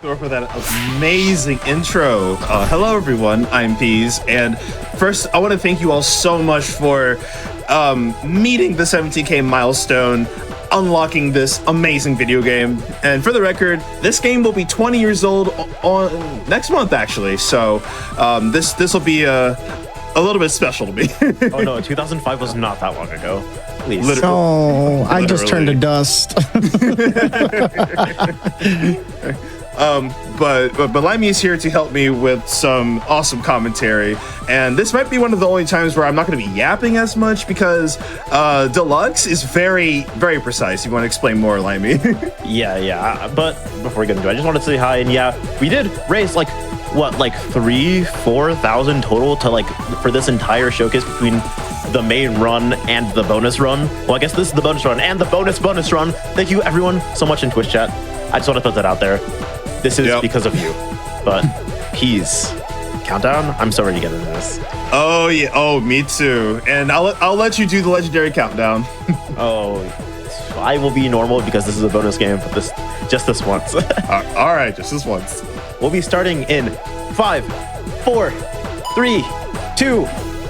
For that amazing intro. Hello everyone, I'm Peas, and first I want to thank you all so much for meeting the 17K milestone, unlocking this amazing video game. And for the record, this game will be 20 years old on next month actually, so this will be a little bit special to me. Oh no, 2005 was not that long ago. Please. Oh, I just turned to dust. But Limy is here to help me with some awesome commentary, and this might be one of the only times where I'm not going to be yapping as much because Deluxe is very, very precise. You want to explain more, Limy? Yeah. But before we get into it, I just wanted to say hi, and yeah, we did raise like 3,000-4,000 total to for this entire showcase between the main run and the bonus run. Well, I guess this is the bonus run and the bonus run. Thank you everyone so much in Twitch chat. I just want to put that out there. This is because of you. But Peas, countdown? I'm so ready to get into this. Oh yeah. Oh, me too. And I'll let you do the legendary countdown. Oh, I will be normal because this is a bonus game, but just this once. All right, just this once. We'll be starting in 5, 4, 3, 2,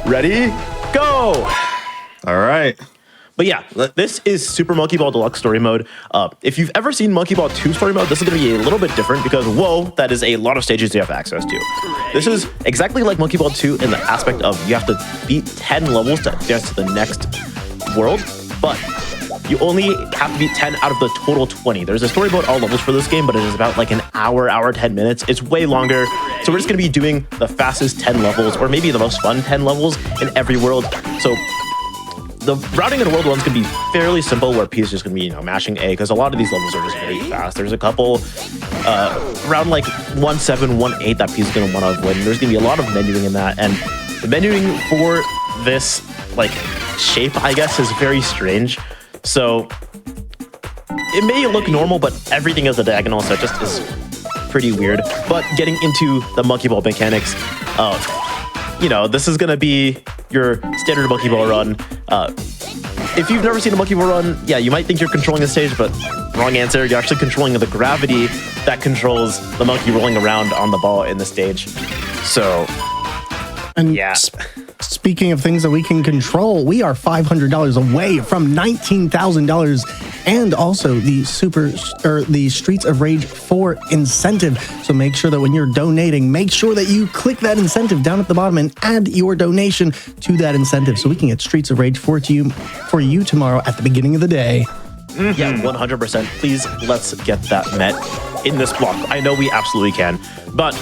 ready, go! All right. But yeah, this is Super Monkey Ball Deluxe Story Mode. If you've ever seen Monkey Ball 2 Story Mode, this is going to be a little bit different because, whoa, that is a lot of stages you have access to. This is exactly like Monkey Ball 2 in the aspect of you have to beat 10 levels to advance to the next world, but you only have to beat 10 out of the total 20. There's a story mode all levels for this game, but it is about like an hour, 10 minutes. It's way longer. So we're just going to be doing the fastest 10 levels, or maybe the most fun 10 levels in every world. So the routing of the world one's gonna be fairly simple, where P is just gonna be, mashing A, because a lot of these levels are just very fast. There's a couple around like 1-7, 1-8 that P is gonna want to avoid. And there's gonna be a lot of menuing in that, and the menuing for this shape, I guess, is very strange. So it may look normal, but everything is a diagonal, so it just is pretty weird. But getting into the Monkey Ball mechanics, this is gonna be your standard Monkey Ball run. If you've never seen a Monkey Ball run, yeah, you might think you're controlling the stage, but wrong answer. You're actually controlling the gravity that controls the monkey rolling around on the ball in the stage. So, and yeah. Speaking of things that we can control, we are $500 away from $19,000 and also the Streets of Rage 4 incentive. So make sure that when you're donating, make sure that you click that incentive down at the bottom and add your donation to that incentive so we can get Streets of Rage 4 for you tomorrow at the beginning of the day. Mm-hmm. Yeah, 100%. Please, let's get that met in this block. I know we absolutely can, but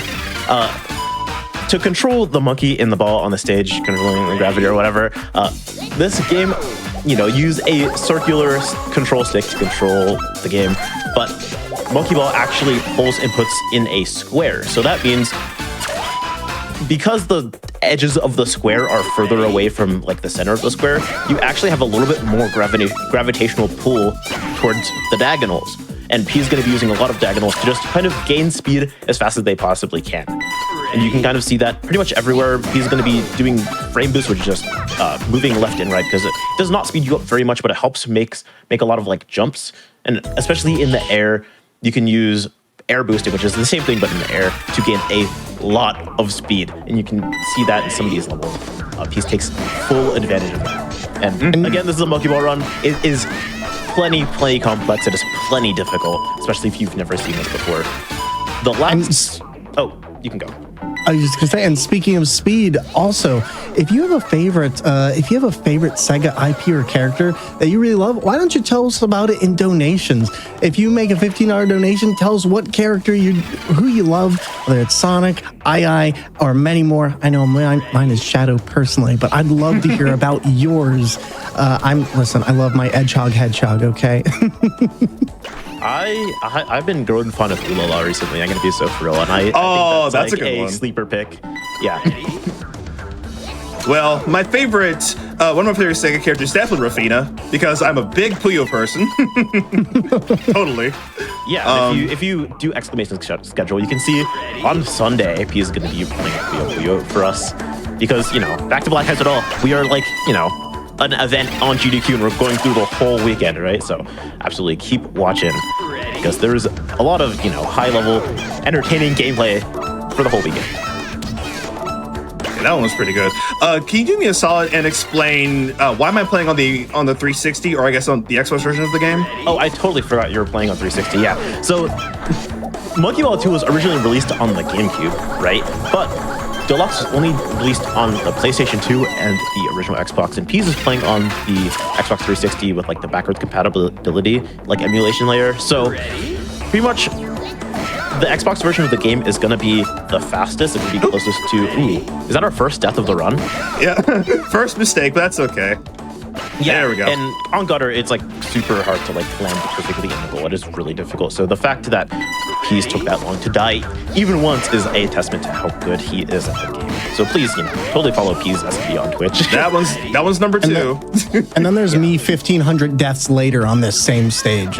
to control the monkey in the ball on the stage, controlling the gravity or whatever, this game, use a circular control stick to control the game, but Monkey Ball actually pulls inputs in a square. So that means because the edges of the square are further away from the center of the square, you actually have a little bit more gravitational pull towards the diagonals. And P is going to be using a lot of diagonals to just kind of gain speed as fast as they possibly can. And you can kind of see that pretty much everywhere. P is going to be doing frame boost, which is just moving left and right, because it does not speed you up very much, but it helps make a lot of jumps. And especially in the air, you can use air boosting, which is the same thing but in the air, to gain a lot of speed. And you can see that in some of these levels. P takes full advantage of that. And again, this is a Monkey Ball run. It is plenty complex. It is plenty difficult, especially if you've never seen this before. The last... Oh, you can go. I was just gonna say, and speaking of speed, also, if you have a favorite Sega IP or character that you really love, why don't you tell us about it in donations? If you make a $15 donation, tell us what character who you love, whether it's Sonic, II, or many more. I know mine is Shadow personally, but I'd love to hear about yours. I love my Hedgehog, okay? I've been growing fond of Ulala recently. I'm gonna be so for real, and I think that's a good one. Sleeper pick. Yeah. Well, my favorite, one of my favorite Sega characters is definitely Rafina, because I'm a big Puyo person. Totally. Yeah, if you do exclamation schedule, you can see on Sunday, AP is going to be playing Puyo for us, because, back to Black Eyes at all, we are an event on GDQ, and we're going through the whole weekend, right? So absolutely keep watching. because there's a lot of, high-level, entertaining gameplay for the whole weekend. That one was pretty good. Can you do me a solid and explain why am I playing on the 360, or I guess on the Xbox version of the game? Oh, I totally forgot you were playing on 360. Yeah. So, Monkey Ball 2 was originally released on the GameCube, right? But Deluxe was only released on the PlayStation 2 and the original Xbox, and Peas is playing on the Xbox 360 with like the backwards compatibility, like emulation layer. So, pretty much, the Xbox version of the game is gonna be the fastest. It will be closest to. Ooh, is that our first death of the run? Yeah, first mistake, but that's okay. Yeah, there we go. And on gutter, it's like super hard to like land perfectly in the goal. It is really difficult. So the fact that Peas took that long to die even once is a testament to how good he is at the game. So please, totally follow Peas SMB on Twitch. That one's number 2. And then there's me 1,500 deaths later on this same stage.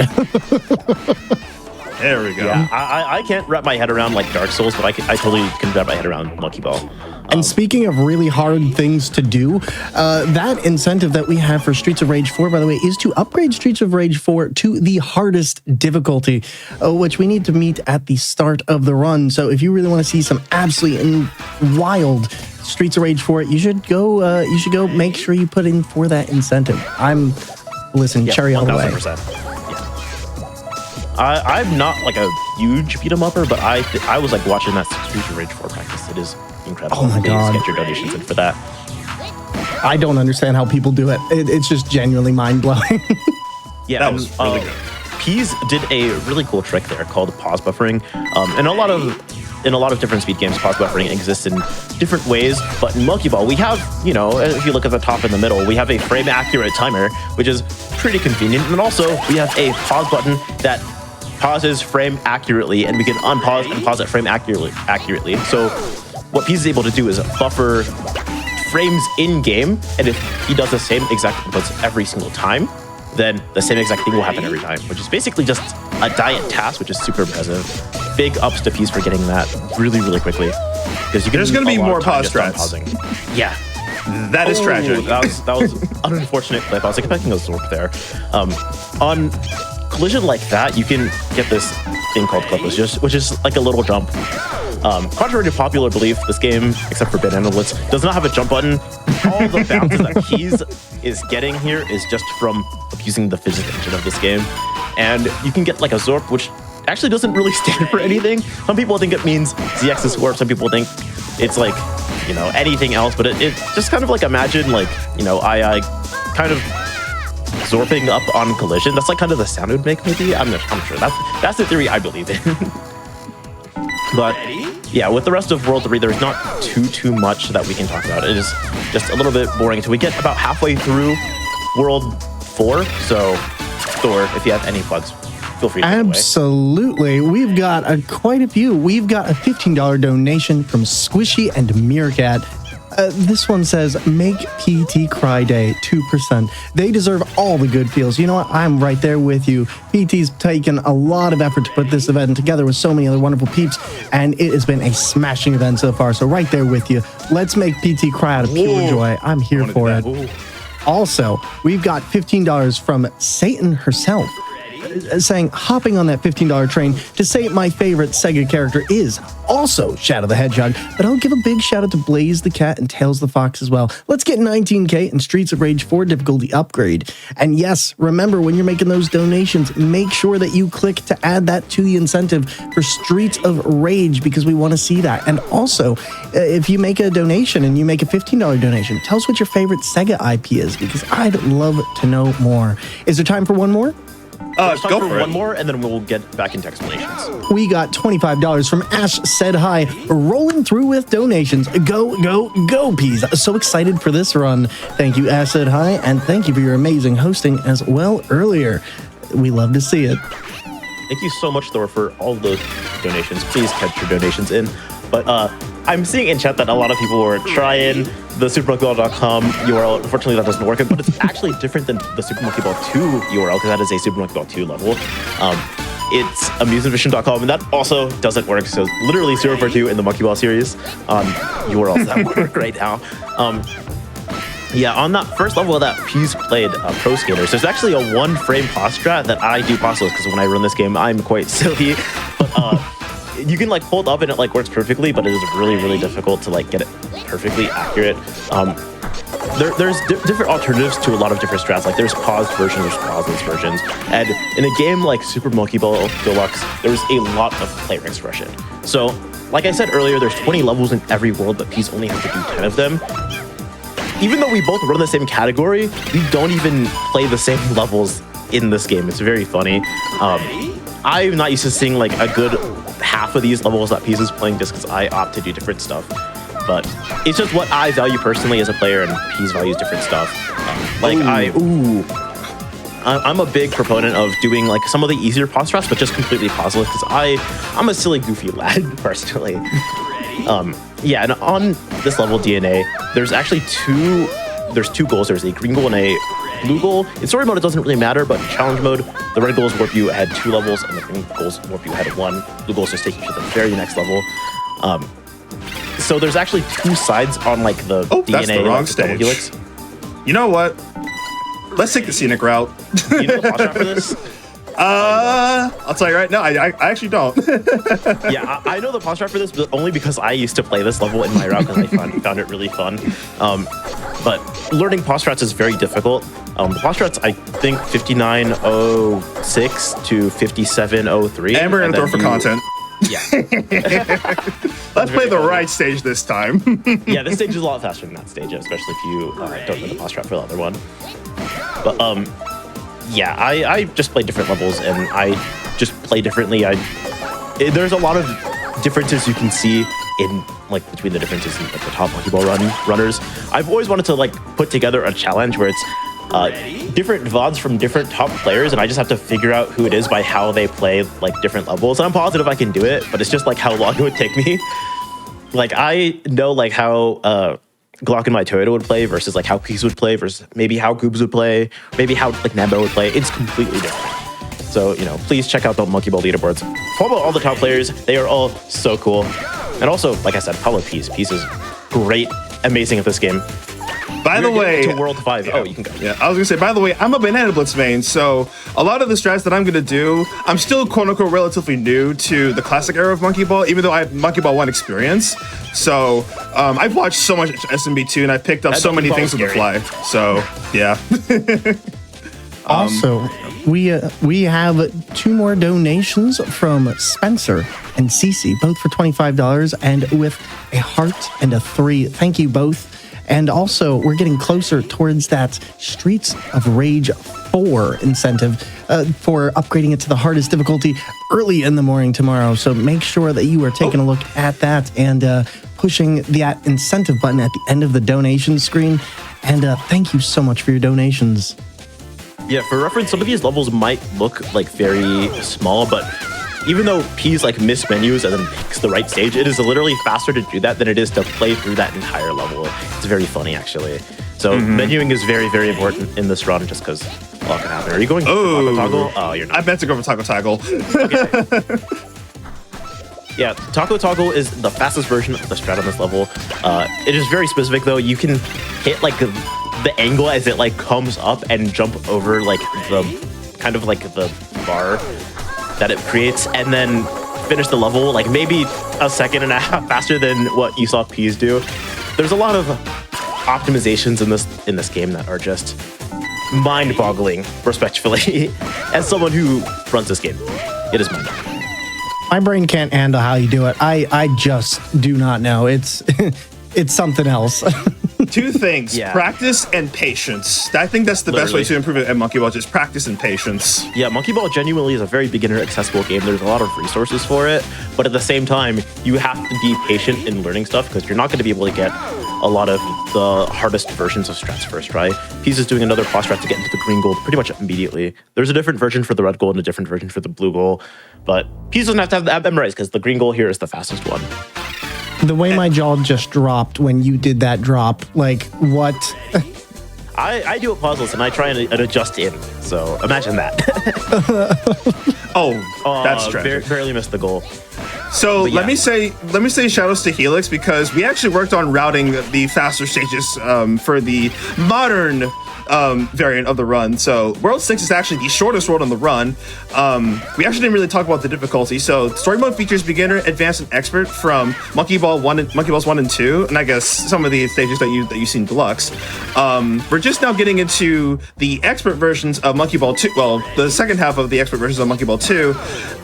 There we go. Yeah, I can't wrap my head around like Dark Souls, but I totally can wrap my head around Monkey Ball. And speaking of really hard things to do, that incentive that we have for Streets of Rage 4, by the way, is to upgrade Streets of Rage 4 to the hardest difficulty, which we need to meet at the start of the run. So if you really want to see some absolutely wild Streets of Rage 4, you should go. Make sure you put in for that incentive. Cherry all the way. 1000%. I'm not like a huge beat 'em upper, but I was like watching that Streets of Rage 4 practice. It is incredible. Oh my God. Get your donations in for that. I don't understand how people do it. It's just genuinely mind-blowing. Yeah, that was really good. Peas did a really cool trick there called pause buffering. And in a lot of different speed games, pause buffering exists in different ways. But in Monkey Ball, we have, if you look at the top and the middle, we have a frame accurate timer, which is pretty convenient. And also we have a pause button that pauses frame accurately, and we can unpause and pause that frame accurately. So what Peas is able to do is buffer frames in game, and if he does the same exact inputs every single time, then the same exact thing will happen every time, which is basically just a diet task, which is super impressive. Big ups to Peas for getting that really, really quickly. Because There's going to be more pause strats. Yeah. That is tragic. That was an unfortunate clip. I was expecting a Zork there. On collision like that, you can get this thing called clipless, which is like a little jump. Contrary to popular belief, this game, except for Banana Blitz, does not have a jump button. All the bounces that Peas is getting here is just from abusing the physics engine of this game. And you can get like a Zork, which actually doesn't really stand for anything. Some people think it means ZX's warp. Some people think it's like, anything else. But it just kind of like imagine like, I kind of zorping up on collision. That's like kind of the sound it would make, maybe. I'm sure. That's the theory I believe in. But yeah, with the rest of World 3, there's not too much that we can talk about. It is just a little bit boring. So we get about halfway through World 4. So Thor, if you have any plugs, feel free to take it away. Absolutely. We've got quite a few. We've got a $15 donation from Squishy and Meerkat. This one says, make PT Cry Day 2%. They deserve all the good feels. You know what? I'm right there with you. PT's taken a lot of effort to put this event together with so many other wonderful peeps, and it has been a smashing event so far. So right there with you. Let's make PT cry out of pure joy. I'm here for it. Also, we've got $15 from Satan herself, saying, hopping on that $15 train to say my favorite Sega character is also Shadow the Hedgehog, but I'll give a big shout out to Blaze the Cat and Tails the Fox as well. Let's get 19K and Streets of Rage 4 difficulty upgrade. And yes, remember, when you're making those donations, make sure that you click to add that to the incentive for Streets of Rage, because we want to see that. And also, if you make a donation and you make a $15 donation, tell us what your favorite Sega IP is, because I'd love to know more. Is there time for one more? Go for one more, and then we'll get back into explanations. We got $25 from Ash Said Hi, rolling through with donations. Go, Peas. So excited for this run. Thank you, Ash Said Hi, and thank you for your amazing hosting as well earlier. We love to see it. Thank you so much, Thor, for all those donations. Please catch your donations in. But I'm seeing in chat that a lot of people were trying the supermonkeyball.com URL. Unfortunately, that doesn't work, but it's actually different than the Super Monkey Ball 2 URL, because that is a Super Monkey Ball 2 level. It's amusementvision.com, and that also doesn't work. So literally 0 for 2 in the Monkey Ball series on URLs that work right now. Yeah, on that first level that Peas played Pro Skaters, there's actually a 1-frame pause strat that I do pause because when I run this game, I'm quite silly. But you can like hold up and it like works perfectly, but it is really, really difficult to like get it perfectly accurate. There's different alternatives to a lot of different strats. Like there's paused versions, there's pauseless versions. And in a game like Super Monkey Ball Deluxe, there's a lot of player expression. So, like I said earlier, there's 20 levels in every world, but Peas only has to do 10 of them. Even though we both run the same category, we don't even play the same levels in this game. It's very funny. I'm not used to seeing like a good half of these levels that Peas is playing just because I opt to do different stuff. But it's just what I value personally as a player, and Peas values different stuff. I'm a big proponent of doing like some of the easier pause strats, but just completely pauseless because I'm a silly, goofy lad personally. Yeah, and on this level DNA, there's actually two goals. There's a green goal and a blue goal. In story mode, it doesn't really matter, but in challenge mode, the red goals warp you ahead 2 levels, and the green goals warp you ahead 1. Blue goals just take you to the very next level. So there's actually 2 sides on like the DNA. That's the wrong like, stage. Helix. You know what? Let's take the scenic route. Do you know the pause strat for this? I'll tell you right now, I actually don't. Yeah, I know the pause strat for this, but only because I used to play this level in my route because I found it really fun. But learning pause strats is very difficult. The pause strats, I think 5906 to 5703. And we're gonna throw for content. Yeah. Let's play the right stage this time. Yeah, this stage is a lot faster than that stage, especially if you don't know the pause strat for the other one. But yeah, I just play different levels and I just play differently. There's a lot of differences you can see in like between the differences in like the top Monkey Ball runners. I've always wanted to like put together a challenge where it's different VODs from different top players, and I just have to figure out who it is by how they play like different levels. And I'm positive I can do it, but it's just like how long it would take me. Like I know like how Glock and my Toyota would play versus like how Peas would play versus maybe how Goobs would play, maybe how like Nambo would play. It's completely different. So, you know, please check out the Monkey Ball leaderboards. Follow all the top players. They are all so cool. And also, like I said, follow Peas. Peas is great, amazing at this game. By the way, to World 5. Yeah. Oh, you can go. Yeah, I was gonna say, by the way, I'm a Banana Blitz main, so a lot of the strats that I'm gonna do, I'm still quote unquote relatively new to the classic era of Monkey Ball, even though I have Monkey Ball 1 experience. So I've watched so much SMB2 and I picked up so many things on the fly. So yeah. Also, we have 2 more donations from Spencer and Cece, both for $25 and with a heart and a 3. Thank you both. And also, we're getting closer towards that Streets of Rage 4 incentive for upgrading it to the hardest difficulty early in the morning tomorrow. So make sure that you are taking a look at that and pushing that incentive button at the end of the donation screen. And thank you so much for your donations. Yeah, for reference, some of these levels might look like very small, but even though Peas like miss menus and then picks the right stage, it is literally faster to do that than it is to play through that entire level. It's very funny, actually. So menuing is very, very important in this run just because a lot can happen. Are you going for Taco Toggle? Oh, you're not. I meant to go for Taco Toggle. Okay. Yeah, Taco Toggle is the fastest version of the strat on this level. It is very specific, though. You can hit like the angle as it like comes up and jump over like the kind of like the bar that it creates and then finish the level like maybe a second and a half faster than what you saw Peas do. There's a lot of optimizations in this game that are just mind-boggling, respectfully. As someone who runs this game, it is mind-boggling. My brain can't handle how you do it. I just do not know. It's it's something else. 2 things, Yeah. practice and patience. I think that's the best way to improve it at Monkey Ball, just practice and patience. Yeah, Monkey Ball genuinely is a very beginner-accessible game. There's a lot of resources for it, but at the same time, you have to be patient in learning stuff because you're not going to be able to get a lot of the hardest versions of strats first try. Peas is doing another pause strat to get into the green gold pretty much immediately. There's a different version for the red gold and a different version for the blue gold, but Peas doesn't have to have that memorized because the green gold here is the fastest one. The way my jaw just dropped when you did that drop, like, what? I do it pauseless and I try and adjust in, so imagine that. Oh, that's tragic. Barely missed the goal. So But yeah. let me say shoutouts to Helix, because we actually worked on routing the faster stages for the modern variant of the run. So World 6 is actually the shortest world on the run. We actually didn't really talk about the difficulty. So story mode features beginner, advanced, and expert from Monkey Balls 1 and 2, and I guess some of the stages that you've seen Deluxe. We're just now getting into the expert versions of Monkey Ball 2. Well, the second half of the expert versions of Monkey Ball 2,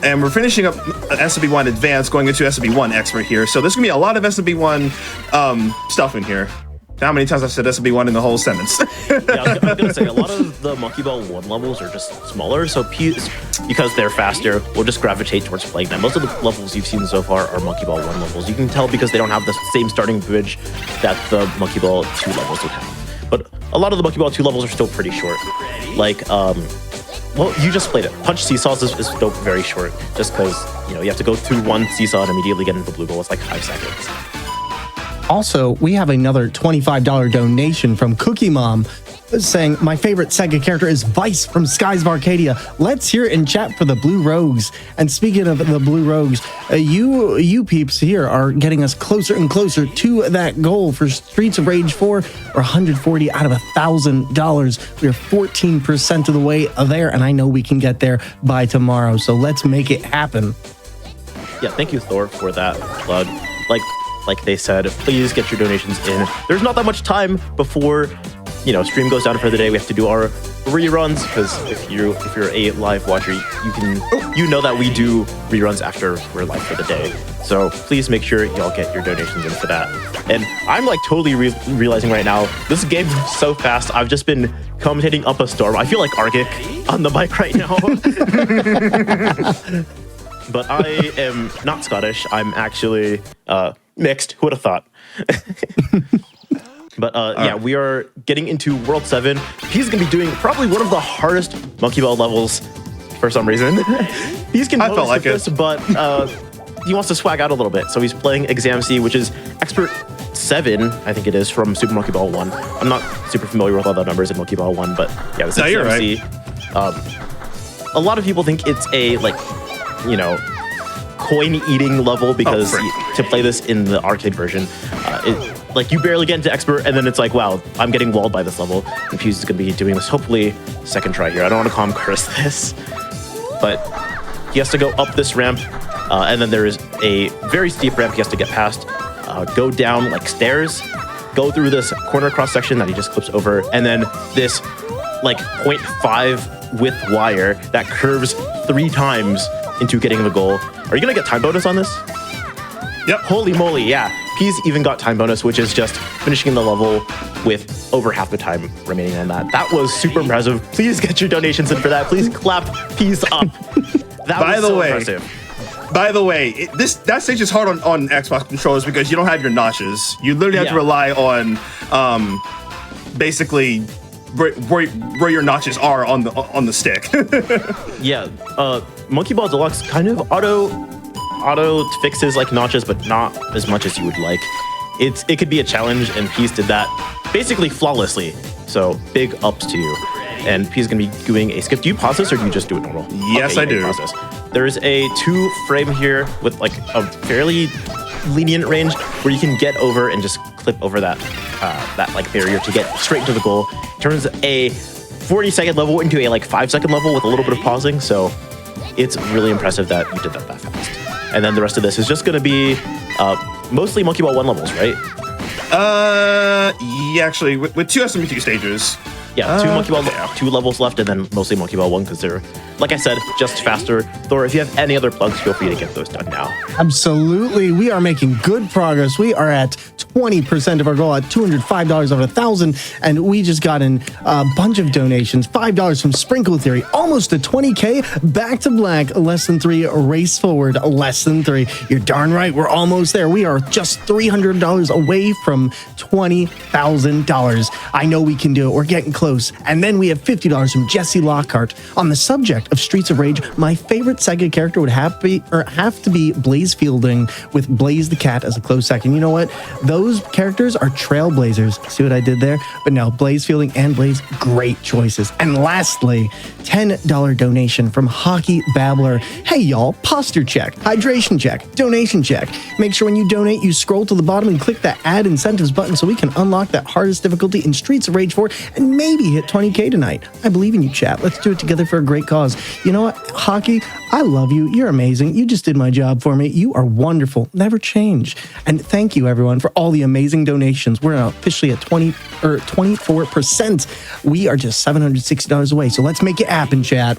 and we're finishing up SMB1 Advanced, going into SMB1 Expert here. So there's gonna be a lot of SMB1 stuff in here. How many times I've said SMB1 in the whole sentence? Yeah, I was gonna say, a lot of the Monkey Ball 1 levels are just smaller, so because they're faster, we'll just gravitate towards playing them. Most of the levels you've seen so far are Monkey Ball 1 levels. You can tell because they don't have the same starting bridge that the Monkey Ball 2 levels would have. But a lot of the Monkey Ball 2 levels are still pretty short. Like, well, you just played it. Punch Seesaws is still very short, just because, you know, you have to go through one seesaw and immediately get into the blue goal. It's like 5 seconds. Also, we have another $25 donation from Cookie Mom saying, my favorite Sega character is Vice from Skies of Arcadia. Let's hear it in chat for the Blue Rogues. And speaking of the Blue Rogues, you peeps here are getting us closer and closer to that goal for Streets of Rage 4, or 140 out of $1,000. We are 14% of the way there, and I know we can get there by tomorrow. So let's make it happen. Yeah, thank you, Thor, for that plug. Like they said, please get your donations in. There's not that much time before, you know, stream goes down for the day. We have to do our reruns, because if you're a live watcher, you know that we do reruns after we're live for the day. So please make sure y'all get your donations in for that. And I'm like totally realizing right now, this game is so fast. I've just been commentating up a storm. I feel like Arctic on the mic right now. But I am not Scottish. I'm actually mixed. Who would have thought? But yeah, we are getting into World 7. He's going to be doing probably one of the hardest Monkey Ball levels for some reason. He's composed like this, but he wants to swag out a little bit. So he's playing Exam C, which is Expert 7, I think it is, from Super Monkey Ball 1. I'm not super familiar with all the numbers in Monkey Ball 1, but yeah, this is Exam C. A lot of people think it's a, like, you know, coin-eating level, because to play this in the arcade version, like, you barely get into expert, and then it's like, wow, I'm getting walled by this level. And Fuse is going to be doing this, hopefully, second try here. I don't want to call him curse this, but he has to go up this ramp, and then there is a very steep ramp he has to get past, go down, like, stairs, go through this corner cross-section that he just clips over, and then this, like, 0.5 width wire that curves 3 times into getting the goal. Are you gonna get time bonus on this? Yep. Holy moly, yeah. Peas even got time bonus, which is just finishing the level with over half the time remaining on that. That was super impressive. Please get your donations in for that. Please clap Peas up. That was so impressive. By the way, that stage is hard on Xbox controllers because you don't have your notches. You literally have to rely on basically where your notches are on the stick. Yeah, Monkey Ball Deluxe kind of auto fixes like notches, but not as much as you would like. It could be a challenge, and Peas did that basically flawlessly. So big ups to you. And Peas is gonna be doing a skip. Do you pause this or do you just do it normal? Yes, okay, I do. Pause this. There is a 2 frame here with like a fairly lenient range where you can get over and just clip over that like barrier to get straight into the goal. Turns a 40-second level into a like 5-second level with a little bit of pausing. So it's really impressive that you did that fast. And then the rest of this is just going to be mostly Monkey Ball 1 levels, right? Yeah, actually, with 2 SMB2 stages. Yeah, 2 Monkey Ball 2 levels left, and then mostly Monkey Ball 1 because they're, like I said, just faster. Thor, if you have any other plugs, feel free to get those done now. Absolutely. We are making good progress. We are at 20% of our goal at $205 over 1,000, and we just got in a bunch of donations. $5 from Sprinkle Theory, almost to 20K. Back to Black, less than 3. Race Forward, less than 3. You're darn right, we're almost there. We are just $300 away from $20,000. I know we can do it. We're getting close. close. And then we have $50 from Jesse Lockhart. On the subject of Streets of Rage, my favorite Sega character would have to be Blaze Fielding with Blaze the Cat as a close second. You know what? Those characters are trailblazers. See what I did there? But no, Blaze Fielding and Blaze, great choices. And lastly, $10 donation from Hockey Babbler. Hey y'all, posture check, hydration check, donation check. Make sure when you donate, you scroll to the bottom and click that add incentives button so we can unlock that hardest difficulty in Streets of Rage 4 and maybe hit 20K tonight. I believe in you, chat. Let's do it together for a great cause. You know what, Hockey, I love you. You're amazing. You just did my job for me. You are wonderful. Never change. And thank you, everyone, for all the amazing donations. We're now officially at 24%. We are just $760 away. So let's make it happen, chat.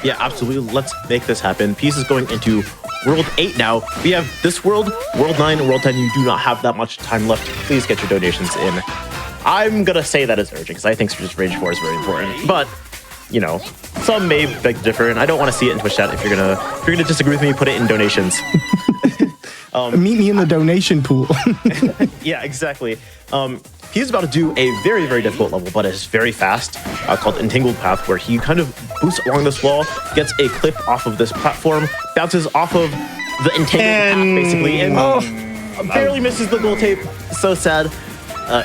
Yeah, absolutely. Let's make this happen. Peace is going into World 8 now. We have this world, World 9, World 10. You do not have that much time left. Please get your donations in. I'm going to say that is urgent because I think Streets of Rage 4 is very important. But, you know, some may beg to differ, and I don't want to see it in Twitch chat. If you're gonna disagree with me, put it in donations. Meet me in the donation pool. Yeah, exactly. He's about to do a very, very difficult level, but it's very fast, called Entangled Path, where he kind of boosts along this wall, gets a clip off of this platform, bounces off of the entangled path, basically, and barely misses the goal tape. So sad.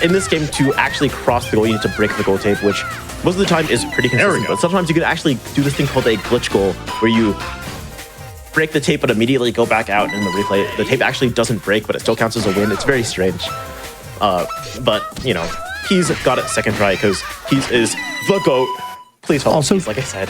In this game, to actually cross the goal, you need to break the goal tape, which most of the time is pretty consistent, but sometimes you can actually do this thing called a glitch goal, where you break the tape but immediately go back out in the replay. The tape actually doesn't break, but it still counts as a win. It's very strange. But, you know, he's got it second try because he is the GOAT. Please help Also, me, like I said.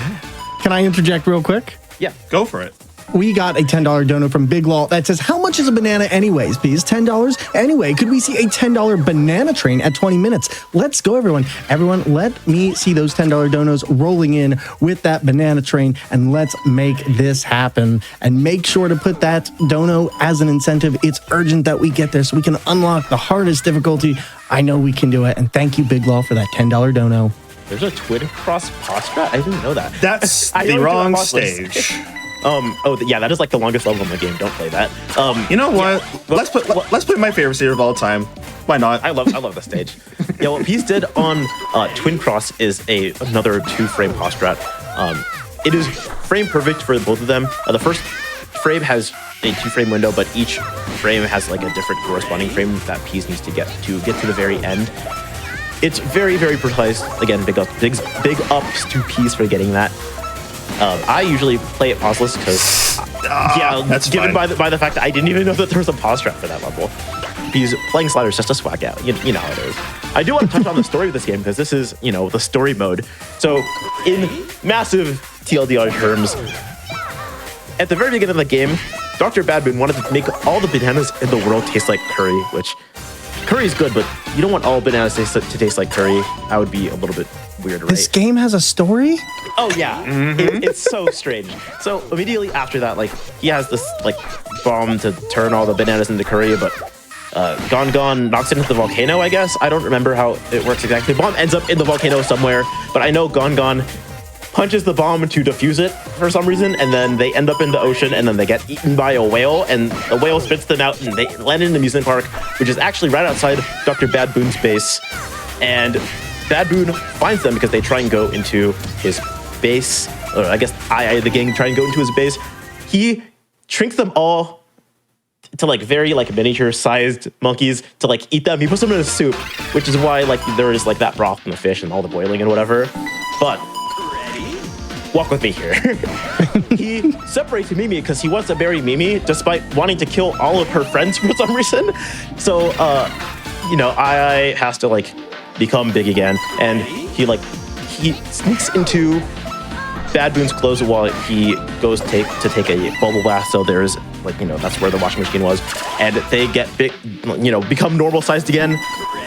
Can I interject real quick? Yeah. Go for it. We got a $10 dono from Big Law that says, how much is a banana anyways, please? $10? Anyway, could we see a $10 banana train at 20 minutes? Let's go, everyone. Everyone, let me see those $10 donos rolling in with that banana train, and let's make this happen. And make sure to put that dono as an incentive. It's urgent that we get there so we can unlock the hardest difficulty. I know we can do it, and thank you, Big Law, for that $10 dono. There's a Twid cross postrat? I didn't know that. That's the wrong stage. Yeah, that is like the longest level in the game. Don't play that. You know what? Yeah. Let's play my favorite series of all time. Why not? I love the stage. Yeah, what Peace did on Twin Cross is another 2-frame postrat. It is frame perfect for both of them. The first frame has a 2-frame window, but each frame has like a different corresponding frame that Peace needs to get to the very end. It's very, very precise. Again, big ups to Peace for getting that. I usually play it pauseless because, that's given fine. by the fact that I didn't even know that there was a pause trap for that level. Because playing Sliders is just a swag out. You know how it is. I do want to touch on the story of this game because this is, you know, the story mode. So, in massive TLDR terms, at the very beginning of the game, Dr. Badboon wanted to make all the bananas in the world taste like curry, which curry is good, but you don't want all bananas to taste like curry. That would be a little bit weird, right? This game has a story? Oh yeah, it's so strange. So immediately after that, like, he has this like bomb to turn all the bananas into curry, but Gon knocks it into the volcano, I guess. I don't remember how it works exactly. The bomb ends up in the volcano somewhere, but I know Gon punches the bomb to defuse it for some reason, and then they end up in the ocean, and then they get eaten by a whale, and the whale spits them out, and they land in the amusement park, which is actually right outside Dr. Badboon's base. And Badboon finds them because they try and go into his base, or I guess the gang try and go into his base. He shrinks them all to like very like miniature sized monkeys to like eat them. He puts them in a soup, which is why like there is like that broth and the fish and all the boiling and whatever. But walk with me here. He separates Mimi because he wants to bury Mimi despite wanting to kill all of her friends for some reason. So you know, I has to like become big again, and he sneaks into Badboon's clothes while he goes to take a bubble bath. So there's like, you know, that's where the washing machine was, and they get big, you know, become normal sized again,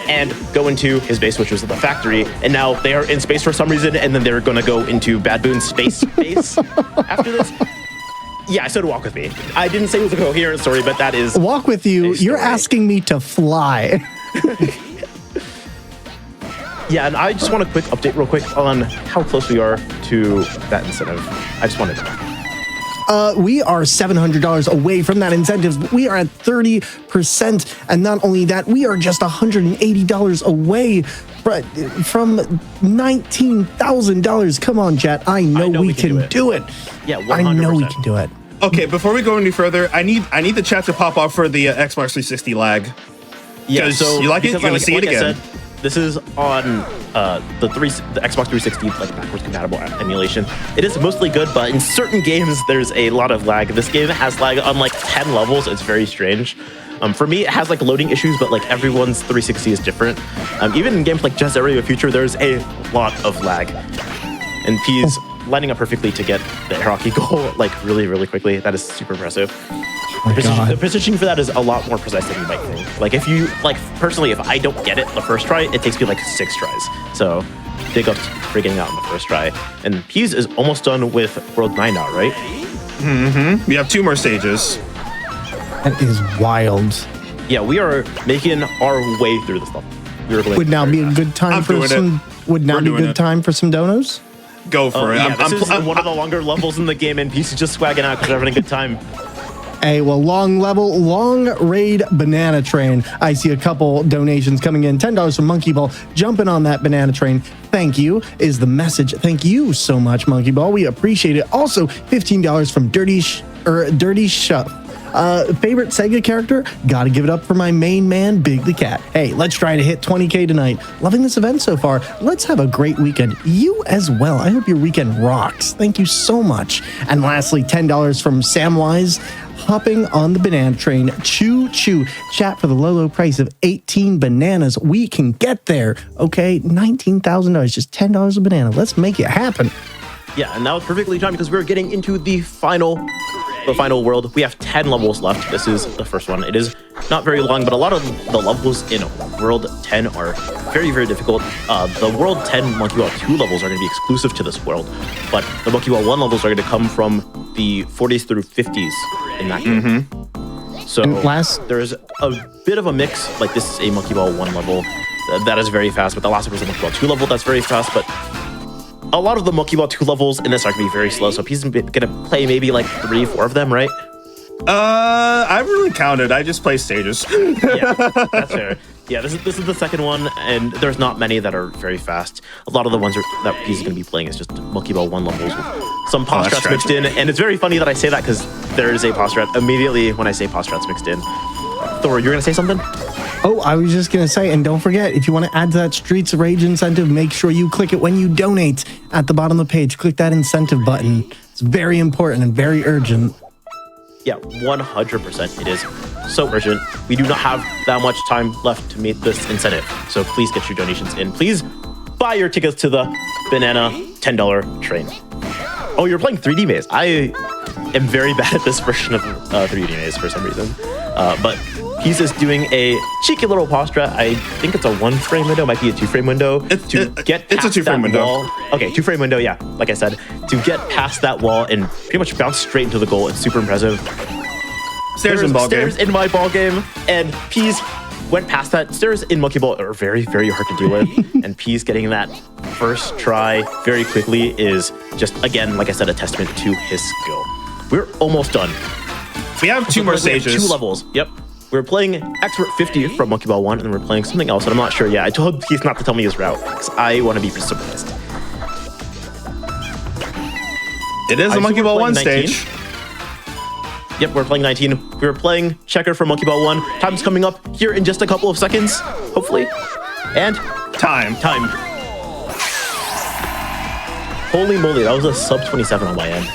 and go into his base, which was the factory. And now they are in space for some reason, and then they're gonna go into Badboon's space base after this. Yeah, I said walk with me. I didn't say it was a coherent story, but that is walk with you. You're asking me to fly. Yeah, and I just want a quick update real quick on how close we are to that incentive. I just wanted to know. We are $700 away from that incentive. We are at 30%. And not only that, we are just $180 away from $19,000. Come on, chat. I know we can do it. Yeah, 100%. I know we can do it. Okay, before we go any further, I need the chat to pop off for the Xbox 360 lag. Yeah, so you like it, you're gonna see it again. This is on the Xbox 360 like backwards compatible emulation. It is mostly good, but in certain games there's a lot of lag. This game has lag on like 10 levels. It's very strange. For me, it has like loading issues, but like everyone's 360 is different. Even in games like Just Area Future, there's a lot of lag. And P's lining up perfectly to get the air hockey goal like really quickly. That is super impressive. The positioning for that is a lot more precise than you might think. Like if you, like personally, if I don't get it the first try, it takes me like 6 tries. So big ups for getting out on the first try. And Peas is almost done with World 9 now, right? Mm-hmm. We have 2 more stages. That is wild. Yeah, we are making our way through this level. Would now be a good time for some. Would now be a good time for some donos? Go for it. Yeah, this is one of the longer levels in the game, and Peas is just swagging out because they're having a good time. Hey, well, long raid banana train. I see a couple donations coming in. $10 from Monkey Ball. Jumping on that banana train. Thank you is the message. Thank you so much, Monkey Ball. We appreciate it. Also, $15 from Dirty Shut. Favorite Sega character? Gotta give it up for my main man, Big the Cat. Hey, let's try to hit 20K tonight. Loving this event so far. Let's have a great weekend. You as well. I hope your weekend rocks. Thank you so much. And lastly, $10 from Samwise. Hopping on the banana train. Choo choo. Chat for the low price of 18 bananas. We can get there. Okay, $19,000. Just $10 a banana. Let's make it happen. Yeah, and that was perfectly timed because we're getting into the final world. We have 10 levels left. This is the first one. It is not very long, but a lot of the levels in World 10 are very difficult. The World 10 Monkey Ball 2 levels are going to be exclusive to this world, but the Monkey Ball 1 levels are going to come from the 40s through 50s in that game. So there's a bit of a mix. Like this is a Monkey Ball 1 level that is very fast, but the last one was a Monkey Ball 2 level that's very fast, but a lot of the Monkey Ball 2 levels in this are going to be very slow, so he's going to play maybe like 3-4 of them, right? I really counted. I just play stages. Yeah, that's fair. Yeah, this is the second one, and there's not many that are very fast. A lot of the ones that he's going to be playing is just Monkey Ball 1 levels with some pause strats mixed in, and it's very funny that I say that because there is a pause strat immediately when I say pause strats mixed in. Thor, you're going to say something? Oh, I was just going to say, and don't forget, if you want to add to that Streets of Rage incentive, make sure you click it when you donate at the bottom of the page. Click that incentive button. It's very important and very urgent. Yeah, 100%. It is so urgent. We do not have that much time left to meet this incentive. So please get your donations in. Please buy your tickets to the banana $10 train. Oh, you're playing 3D Maze. I am very bad at this version of 3D Maze for some reason. But he's just doing a cheeky little pause strat. I think it's a 1-frame window, might be a 2-frame window. It's a 2-frame window. Wall. Okay, 2-frame window, yeah. Like I said, to get past that wall and pretty much bounce straight into the goal. It's super impressive. Stairs in my ball game, and Peas went past that. Stairs in Monkey Ball are very hard to deal with, and Peas getting that first try very quickly is just, again, like I said, a testament to his skill. We're almost done. We have 2 more stages. 2 levels. Yep. We're playing Expert 50 from Monkey Ball 1, and then we're playing something else, and I'm not sure yet. I told Peas not to tell me his route, because I want to be surprised. It is a Monkey Ball 1 stage. Yep, we're playing 19. We were playing Checker from Monkey Ball 1. Time's coming up here in just a couple of seconds, hopefully. And time. Holy moly, that was a sub 27 on my end.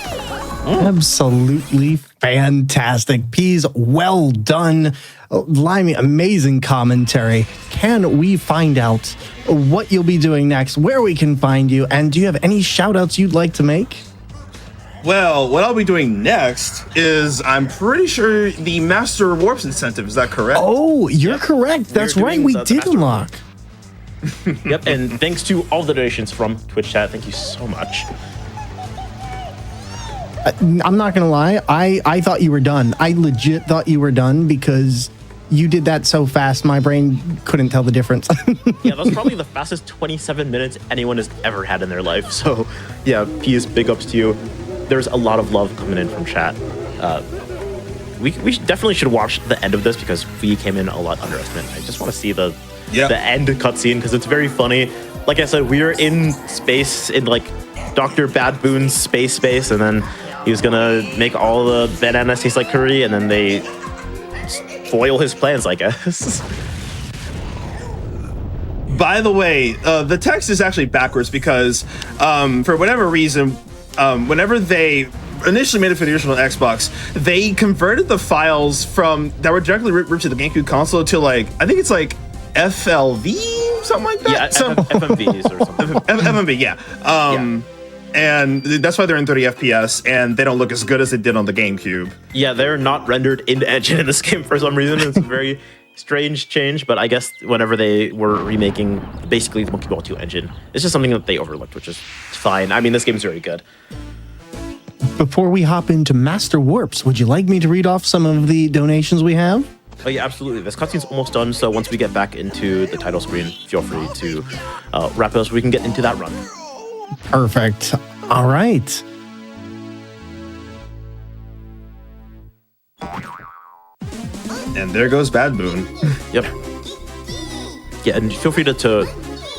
Absolutely fantastic. Peas, well done. Limy, amazing commentary. Can we find out what you'll be doing next, where we can find you, and do you have any shout outs you'd like to make? Well, what I'll be doing next is, I'm pretty sure the Master Warps incentive. Is that correct? Oh, you're correct. That's right. We did unlock. Yep, and thanks to all the donations from Twitch chat. Thank you so much. I'm not going to lie. I thought you were done. I legit thought you were done because you did that so fast. My brain couldn't tell the difference. Yeah, that was probably the fastest 27 minutes anyone has ever had in their life. So, yeah, P is big ups to you. there's a lot of love coming in from chat. We definitely should watch the end of this because we came in a lot underestimated. I just want to see the end cutscene because it's very funny. Like I said, we were in space in like Dr. Bad Boon's space, and then he was gonna make all the bananas taste like curry, and then they foil his plans, I guess. By the way, the text is actually backwards because for whatever reason, whenever they initially made it for the original Xbox, they converted the files from that were directly ripped to the GameCube console to like, I think it's like FLV, something like that. Yeah, FMVs or something. FMV, yeah. And that's why they're in 30 FPS, and they don't look as good as they did on the GameCube. Yeah, they're not rendered in engine in this game for some reason. It's a very strange change, but I guess whenever they were remaking basically the Monkey Ball 2 engine, it's just something that they overlooked, which is fine. I mean, this game's very good. Before we hop into Master Warps, would you like me to read off some of the donations we have? Oh yeah, absolutely. This cutscene's almost done, so once we get back into the title screen, feel free to wrap it up so we can get into that run. Perfect. All right. And there goes Bad Boon. Yep. Yeah, and feel free to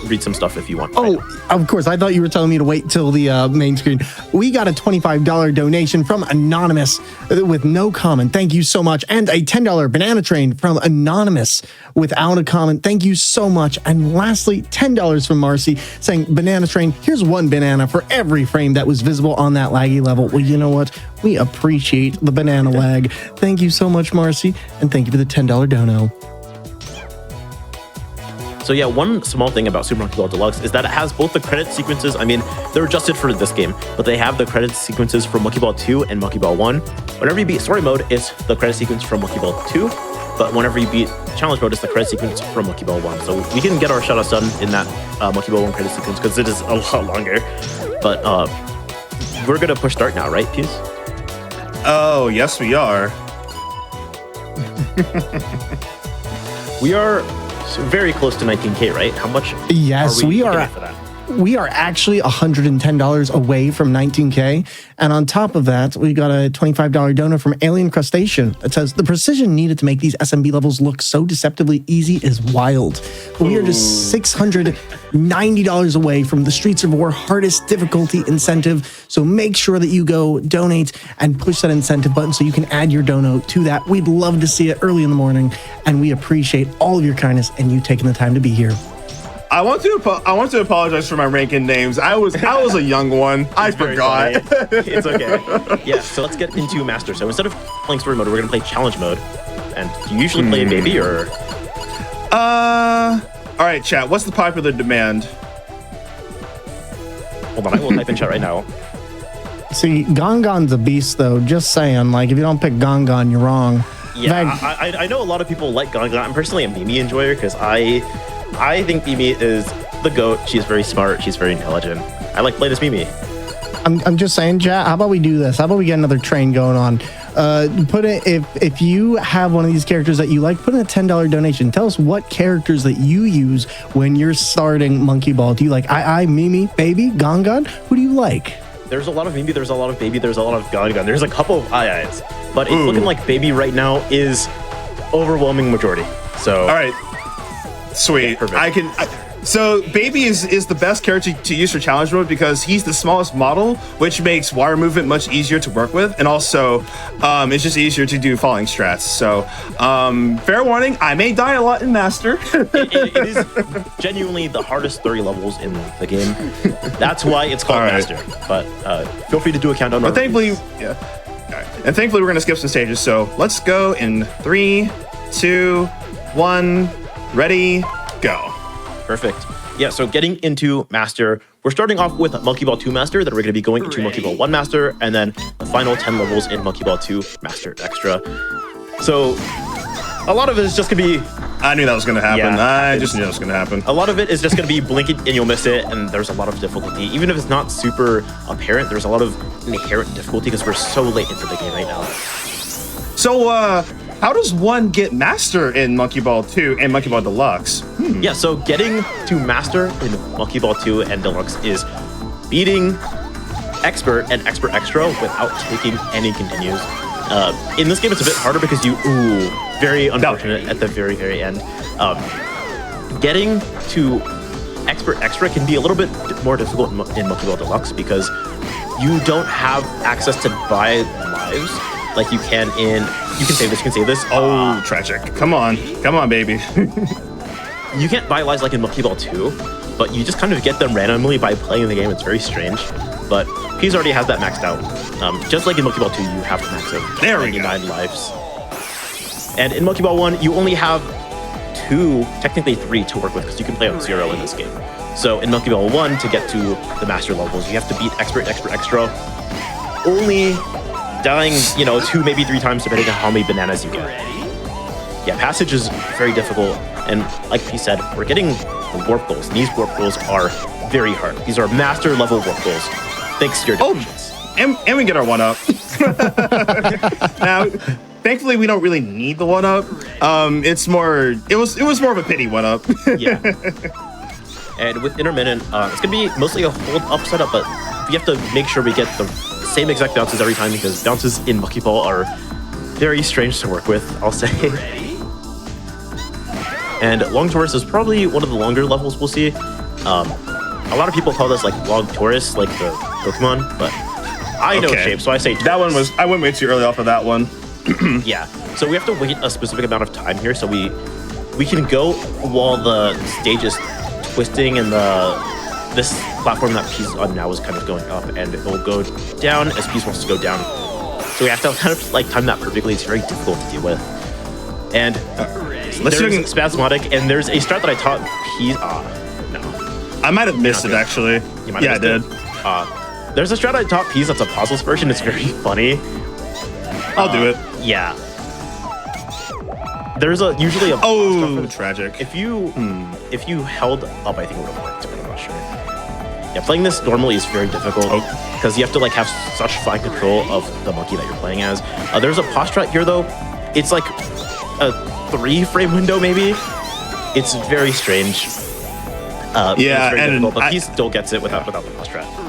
read some stuff if you want. Oh, of course. I thought you were telling me to wait till the main screen. We got a $25 donation from Anonymous with no comment. Thank you so much. And a $10 banana train from Anonymous without a comment. Thank you so much. And lastly, $10 from Marcy saying, banana train, here's one banana for every frame that was visible on that laggy level. Well, you know what? We appreciate the banana lag. Thank you so much, Marcy. And thank you for the $10 dono. So yeah, one small thing about Super Monkey Ball Deluxe is that it has both the credit sequences. I mean, they're adjusted for this game, but they have the credit sequences from Monkey Ball 2 and Monkey Ball 1. Whenever you beat story mode, it's the credit sequence from Monkey Ball 2, but whenever you beat challenge mode, it's the credit sequence from Monkey Ball 1. So we can get our shoutouts done in that Monkey Ball 1 credit sequence because it is a lot longer. But we're gonna push start now, right, Peace? Oh, yes, we are. We are very close to 19K, right? How much? Yes, we are. For that? We are actually $110 away from 19K. And on top of that, we got a $25 donor from Alien Crustacean that says, the precision needed to make these SMB levels look so deceptively easy is wild. We are just $690 away from the Streets of War hardest difficulty incentive. So make sure that you go donate and push that incentive button so you can add your dono to that. We'd love to see it early in the morning. And we appreciate all of your kindness and you taking the time to be here. I want to apologize for my ranking names. I was a young one. I forgot. It's okay. Yeah, so let's get into Master. So instead of playing story mode, we're gonna play challenge mode. And do you usually play baby or? All right, chat. What's the popular demand? Hold on, I will type in chat right now. See, Gongon's a beast, though. Just saying, like, if you don't pick Gongon, you're wrong. Yeah, I know a lot of people like Gongon. I'm personally a Mimi enjoyer because I think Mimi is the GOAT. She's very smart. She's very intelligent. I like playing as Mimi. I'm just saying, chat, how about we do this? How about we get another train going on? Put it if you have one of these characters that you like, put in a $10 donation. Tell us what characters that you use when you're starting Monkey Ball. Do you like Mimi, Baby, Gongon? Who do you like? There's a lot of Mimi, there's a lot of Baby, there's a lot of Gongon. There's a couple of Eyes. But it's looking like Baby right now is overwhelming majority. So all right. Sweet. Yeah, so Baby is the best character to use for challenge mode because he's the smallest model, which makes wire movement much easier to work with, and also it's just easier to do falling strats. So fair warning, I may die a lot in Master. it is genuinely the hardest 30 levels in the game. That's why it's called Master. But feel free to do a countdown. But thankfully, yeah. All right. And thankfully we're gonna skip some stages. So let's go in 3, 2, 1. Ready, go. Perfect. Yeah, so getting into Master, we're starting off with Monkey Ball 2 Master, then we're going to be going into Monkey Ball 1 Master, and then the final 10 levels in Monkey Ball 2 Master Extra. So a lot of it is just going to be... I knew that was going to happen. Yeah, I just knew that was going to happen. A lot of it is just going to be blink it and you'll miss it, and there's a lot of difficulty. Even if it's not super apparent, there's a lot of inherent difficulty because we're so late into the game right now. So, how does one get Master in Monkey Ball 2 and Monkey Ball Deluxe? Yeah, so getting to Master in Monkey Ball 2 and Deluxe is beating expert and expert extra without taking any continues. In this game, it's a bit harder because very unfortunate at the very, very end. Getting to expert extra can be a little bit more difficult in Monkey Ball Deluxe because you don't have access to buy lives like you can in. You can save this. Oh, tragic. Come on, baby. You can't buy lives like in Monkey Ball 2, but you just kind of get them randomly by playing the game. It's very strange, but he's already has that maxed out. Just like in Monkey Ball 2, you have to max out 99 lives. And in Monkey Ball 1, you only have 2, technically 3 to work with because you can play on 0 in this game. So in Monkey Ball 1, to get to the master levels, you have to beat expert extra, only dying, 2, maybe 3 times depending on how many bananas you get. Yeah, passage is very difficult, and like he said, we're getting the warp goals. And these warp goals are very hard. These are master level warp goals, thanks to your donations. And we get our 1-up. Now, thankfully, we don't really need the 1-up. It was more of a pity 1-up. Yeah. And with intermittent, it's gonna be mostly a hold up setup, but we have to make sure we get the same exact bounces every time because bounces in Monkey Ball are very strange to work with, I'll say. And Long Taurus is probably one of the longer levels we'll see. A lot of people call this like Long Taurus, like the Pokemon, but I know shape, so I say Taurus. That one was, I went way too early off of that one. Yeah, so we have to wait a specific amount of time here, so we can go while the stage is twisting and this platform that Peace on now is kind of going up, and it will go down as Peace wants to go down. So we have to kind of like time that perfectly. It's very difficult to deal with. And there's Spasmodic, and there's a strat that I taught Peace. No, I might have missed it actually. You might have missed it. There's a strat I taught Peace that's a pauseless version. It's very funny. I'll do it. Yeah. There's usually a tragic. If you held up, I think it would have worked, but I'm not sure. Yeah, playing this normally is very difficult because you have to like have such fine control of the monkey that you're playing as. There's a pause strat here though. It's like a 3-frame window maybe. It's very strange. Yeah, very and difficult, but he still gets it without the pause strat.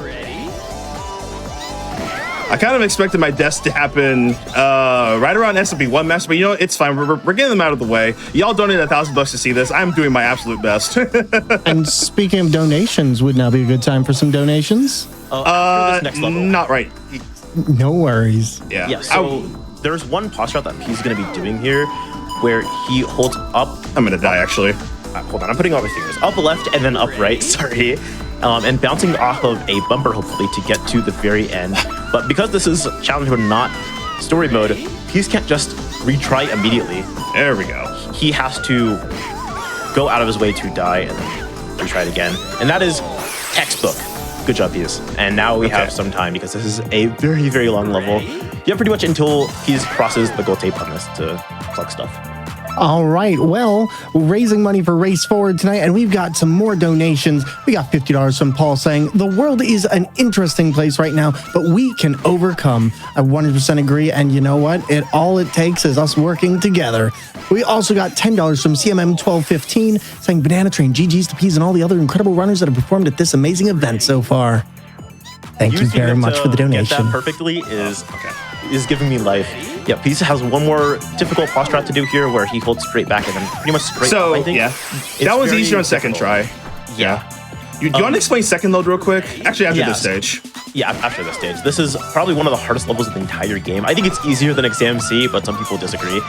I kind of expected my deaths to happen right around SMP 1 Master, but you know what? It's fine. We're getting them out of the way. Y'all donated $1,000 to see this. I'm doing my absolute best. And speaking of donations, would now be a good time for some donations? After this next level. Not right. No worries. Yeah. So there's one pause strat that he's going to be doing here, where he holds up. I'm gonna die actually. Hold on, I'm putting all my fingers up left and then up right. Sorry. And bouncing off of a bumper, hopefully, to get to the very end. But because this is challenge mode, not story mode, Peace can't just retry immediately. There we go. He has to go out of his way to die and then retry it again. And that is textbook. Good job, Peace. And now we have some time because this is a very, very long level. You have pretty much until Peace crosses the gold tape on this to collect stuff. All right, well, we're raising money for Race Forward tonight, and we've got some more donations. We got $50 from Paul saying, the world is an interesting place right now, but we can overcome. I 100% agree, and you know what? All it takes is us working together. We also got $10 from CMM1215 saying, Banana Train, GG's to Peas, and all the other incredible runners that have performed at this amazing event so far. Thank you very much for the donation. Get that perfectly is giving me life. Yeah, Peace has one more difficult pause strat to do here where he holds straight back and then pretty much straight up, I think. Yeah, that was easier on second try. Yeah. You want to explain second load real quick? Actually, after this stage. Yeah, after this stage. This is probably one of the hardest levels of the entire game. I think it's easier than Exam C, but some people disagree.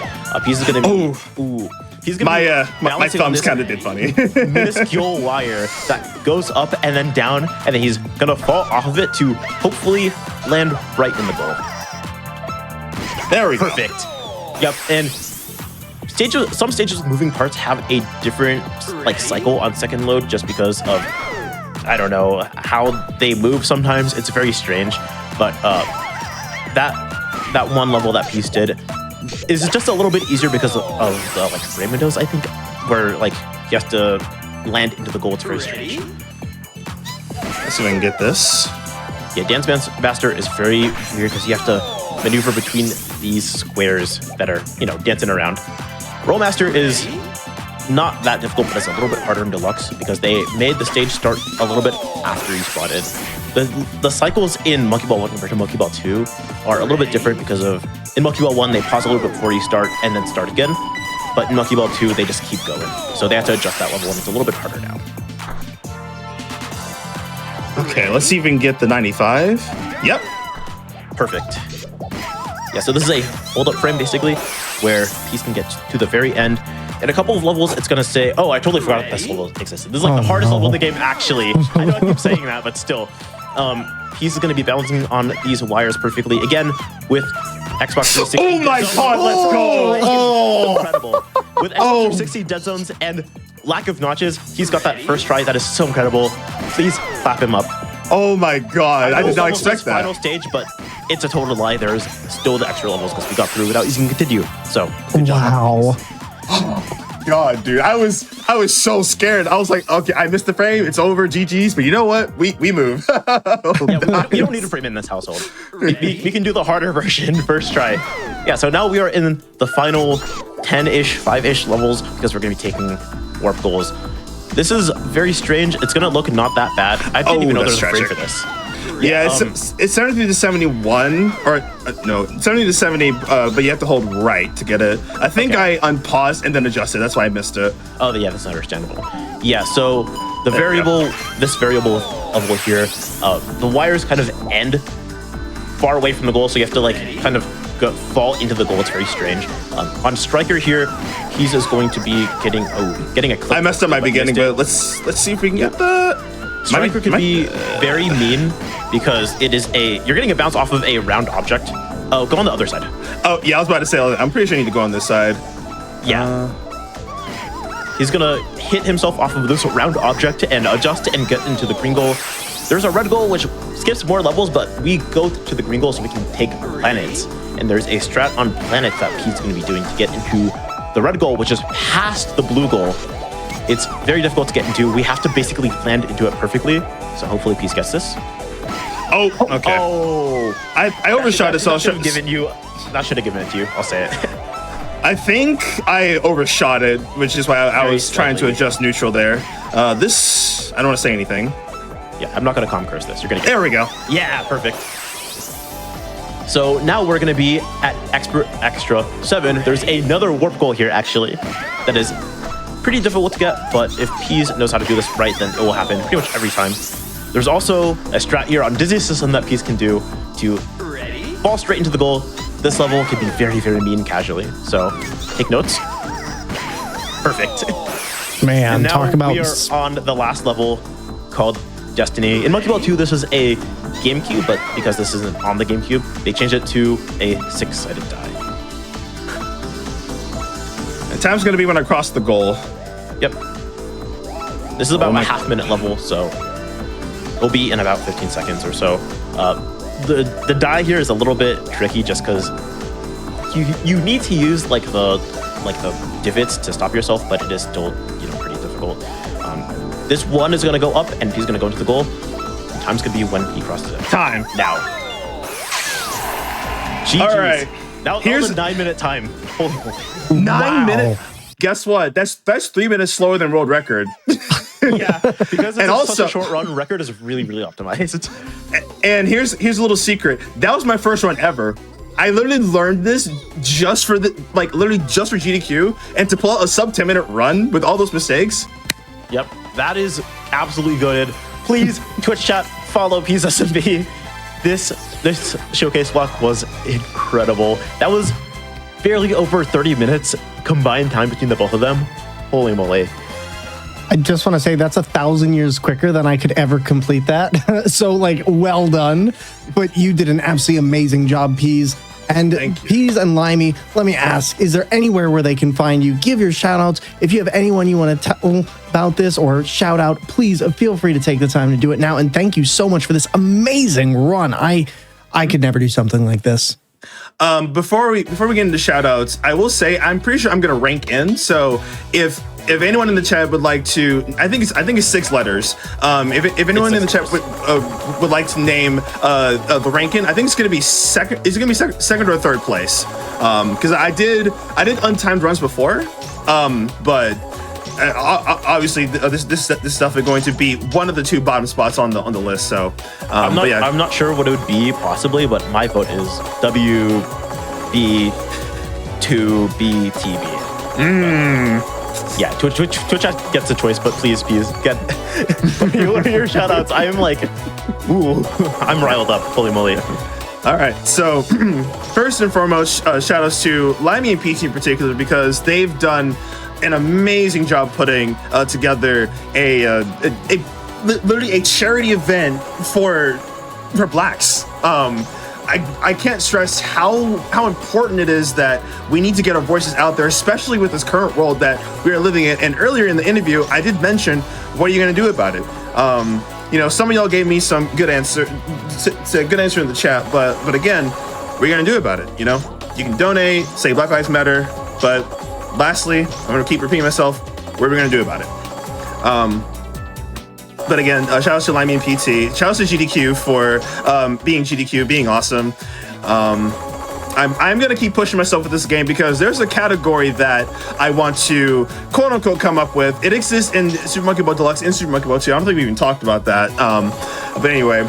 Peace is going to be... He's gonna my thumbs kind of did funny. minuscule wire that goes up and then down, and then he's gonna fall off of it to hopefully land right in the goal. There we go. Perfect. Yep, and some stages with moving parts have a different like cycle on second load just because of, I don't know, how they move sometimes. It's very strange, but that one level that Peace did is just a little bit easier because of the like frame windows, I think, where like you have to land into the goal. It's very strange. Let's see if I can get this. Yeah, Dance Master is very weird because you have to maneuver between these squares that are, dancing around. Roll Master is not that difficult, but it's a little bit harder in Deluxe because they made the stage start a little bit after you spotted. The cycles in Monkey Ball 1 compared to Monkey Ball 2 are a little bit different because of, in Monkey Ball 1, they pause a little bit before you start and then start again. But in Monkey Ball 2, they just keep going. So they have to adjust that level, and it's a little bit harder now. Okay, let's see if we can get the 95. Yep. Perfect. Yeah, so this is a hold-up frame, basically, where Peace can get to the very end. In a couple of levels, it's going to say, oh, I totally forgot this level existed. This is like the hardest level in the game, actually. I know I keep saying that, but still. Peace is going to be balancing on these wires perfectly. Again, with Xbox 360. Oh my god, let's go! Oh, incredible. With Xbox 360 dead zones and lack of notches, he's got that first try. That is so incredible. Please clap him up. Oh my god, I did not expect that. Final stage, but it's a total lie. There's still the extra levels because we got through without using continue. So, good job. Wow. God, dude, I was so scared. I was like, okay, I missed the frame. It's over. GG's. But you know what? We move. Yeah, we don't need a frame in this household. We can do the harder version first try. Yeah, so now we are in the final 10-ish, 5-ish levels because we're going to be taking warp goals. This is very strange. It's going to look not that bad. I didn't even know there was a frame for this. Yeah, it's 73 to 71, or no, 70 to 70, but you have to hold right to get it. I think I unpaused and then adjusted. That's why I missed it. Oh, yeah, that's understandable. Yeah, so the variable, this variable level here, the wires kind of end far away from the goal, so you have to like kind of fall into the goal. It's very strange. On Striker here, he's just going to be getting a clip. I messed up my beginning, but let's see if we can get that. Striker could be very mean because it is you're getting a bounce off of a round object. Oh, go on the other side. Oh, yeah, I was about to say, I'm pretty sure I need to go on this side. Yeah. He's gonna hit himself off of this round object and adjust and get into the green goal. There's a red goal, which skips more levels, but we go to the green goal so we can take planets. And there's a strat on planets that Pete's gonna be doing to get into the red goal, which is past the blue goal. It's very difficult to get into. We have to basically land into it perfectly. So hopefully Peace gets this. Oh, okay. Oh, I overshot it, so I'll show that should have given it to you. I'll say it. I think I overshot it, which is why I was trying to adjust neutral there. This, I don't want to say anything. Yeah, I'm not going to calm curse this. You're going to get There we go. Yeah, perfect. So now we're going to be at extra 7. There's another warp goal here, actually, that is pretty difficult to get, but if Peas knows how to do this right, then it will happen pretty much every time. There's also a strat here on Dizzy System that Peas can do to fall straight into the goal. This level can be very, very mean casually, so take notes. Perfect. Man, and now talk about... we are on the last level called Destiny. In Monkey Ball 2, this was a GameCube, but because this isn't on the GameCube, they changed it to a 6-sided die. And time's going to be when I cross the goal. Yep. This is about a half-minute level, so it'll be in about 15 seconds or so. The die here is a little bit tricky just because you need to use like the divots to stop yourself, but it is still pretty difficult. This one is going to go up, and he's going to go into the goal. And time's going to be when he crosses it. Time now. GG's. All right. Now here's a 9-minute time. Holy moly. 9 minutes. Guess what? That's 3 minutes slower than world record. Yeah, because it's such a short run, record is really, really optimized. And here's a little secret. That was my first run ever. I literally learned this just for just for GDQ, and to pull out a sub 10-minute run with all those mistakes. Yep, that is absolutely good. Please, Twitch chat, follow PSSMB. This showcase block was incredible. That was barely over 30 minutes combined time between the both of them. Holy moly. I just want to say that's 1,000 years quicker than I could ever complete that. So, well done. But you did an absolutely amazing job, Peas. And Peas and Limey, let me ask, is there anywhere where they can find you? Give your shout outs. If you have anyone you want to tell about this or shout out, please feel free to take the time to do it now. And thank you so much for this amazing run. I could never do something like this. Before we get into shout outs, I will say I'm pretty sure I'm gonna rank in. So if anyone in the chat would like to, I think it's 6 letters. If anyone in the chat would like to name the ranking, I think it's gonna be second. Is it gonna be second or third place? Because I did untimed runs before, but obviously this stuff is going to be one of the 2 bottom spots on the list. So I'm but I'm not sure what it would be possibly, but my vote is WB2BTB. Yeah, Twitch chat gets a choice, but please get what are your shout outs? I am like, ooh, I'm riled up, holy moly. All right, so first and foremost, shout outs to Limy and PT in particular, because they've done an amazing job putting together literally a charity event for blacks. I can't stress how important it is that we need to get our voices out there, especially with this current world that we are living in. And earlier in the interview, I did mention, what are you going to do about it? Some of y'all gave me some good answer in the chat, but again, what are you going to do about it? You can donate, say Black Lives Matter, but lastly, I'm going to keep repeating myself, what are we going to do about it? But again, shout out to Limy and PT. Shout out to GDQ for being GDQ, being awesome. I'm going to keep pushing myself with this game because there's a category that I want to quote unquote come up with. It exists in Super Monkey Ball Deluxe and Super Monkey Ball 2. I don't think we even talked about that. But anyway,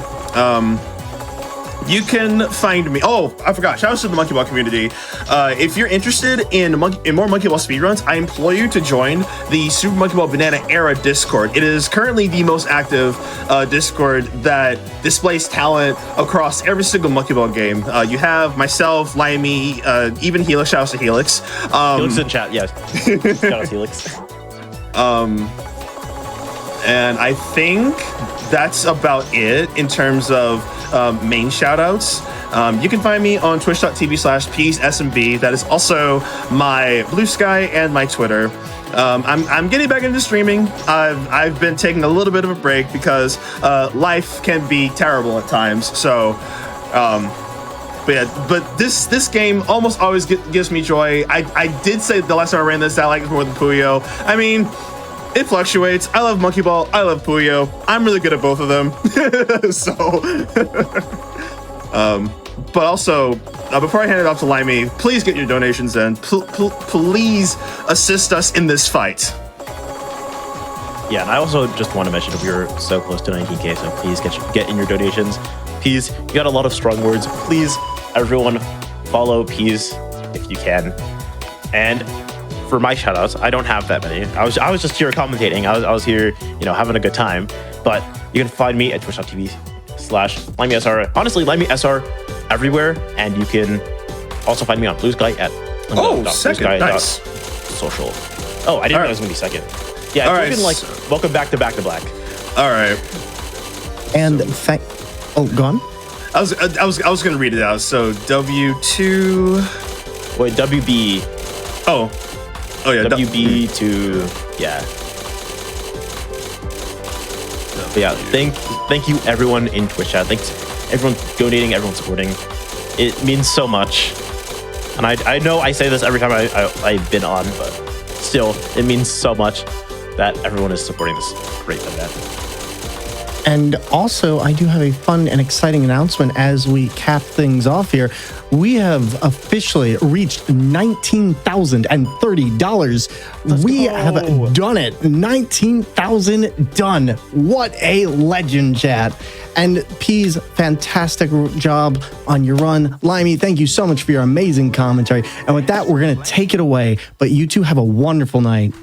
you can find me. Oh, I forgot. Shout out to the Monkey Ball community. If you're interested in more Monkey Ball speedruns, I implore you to join the Super Monkey Ball Banana Era Discord. It is currently the most active Discord that displays talent across every single Monkey Ball game. You have myself, Limy, even Helix. Shout out to Helix. Helix in chat, yes. Shout out to Helix. And I think that's about it in terms of main shoutouts. You can find me on twitch.tv/PeasSMB. That is also my Blue Sky and my Twitter. I'm getting back into streaming. I've been taking a little bit of a break because life can be terrible at times. So, but this game almost always gives me joy. I did say the last time I ran this, I like it more than Puyo. I mean, it fluctuates. I love Monkey Ball. I love Puyo. I'm really good at both of them. So, but also, before I hand it off to Limy, please get your donations in. Please assist us in this fight. Yeah, and I also just want to mention that we are so close to 19K, so please get in your donations. Peas, you got a lot of strong words. Please, everyone, follow Peas if you can. And for my shoutouts, I don't have that many. I was just here commentating. I was here, having a good time. But you can find me at twitch.tv/LimySR. Honestly, LimySR everywhere, and you can also find me on Blue Sky at second.social. Oh, I didn't know it was gonna be second. Yeah, all it's right. Welcome back to Back to Black. All right. And go on. I was gonna read it out. So W2. Wait, WB. Oh yeah. WB to yeah. But yeah, thank you everyone in Twitch chat. Thanks everyone donating, everyone supporting. It means so much. And I know I say this every time I've been on, but still, it means so much that everyone is supporting this great event. And also, I do have a fun and exciting announcement as we cap things off here. We have officially reached $19,030. We have done it. 19,000 done. What a legend, chat. And Peas, fantastic job on your run. Limy, thank you so much for your amazing commentary. And with that, we're going to take it away. But you two have a wonderful night.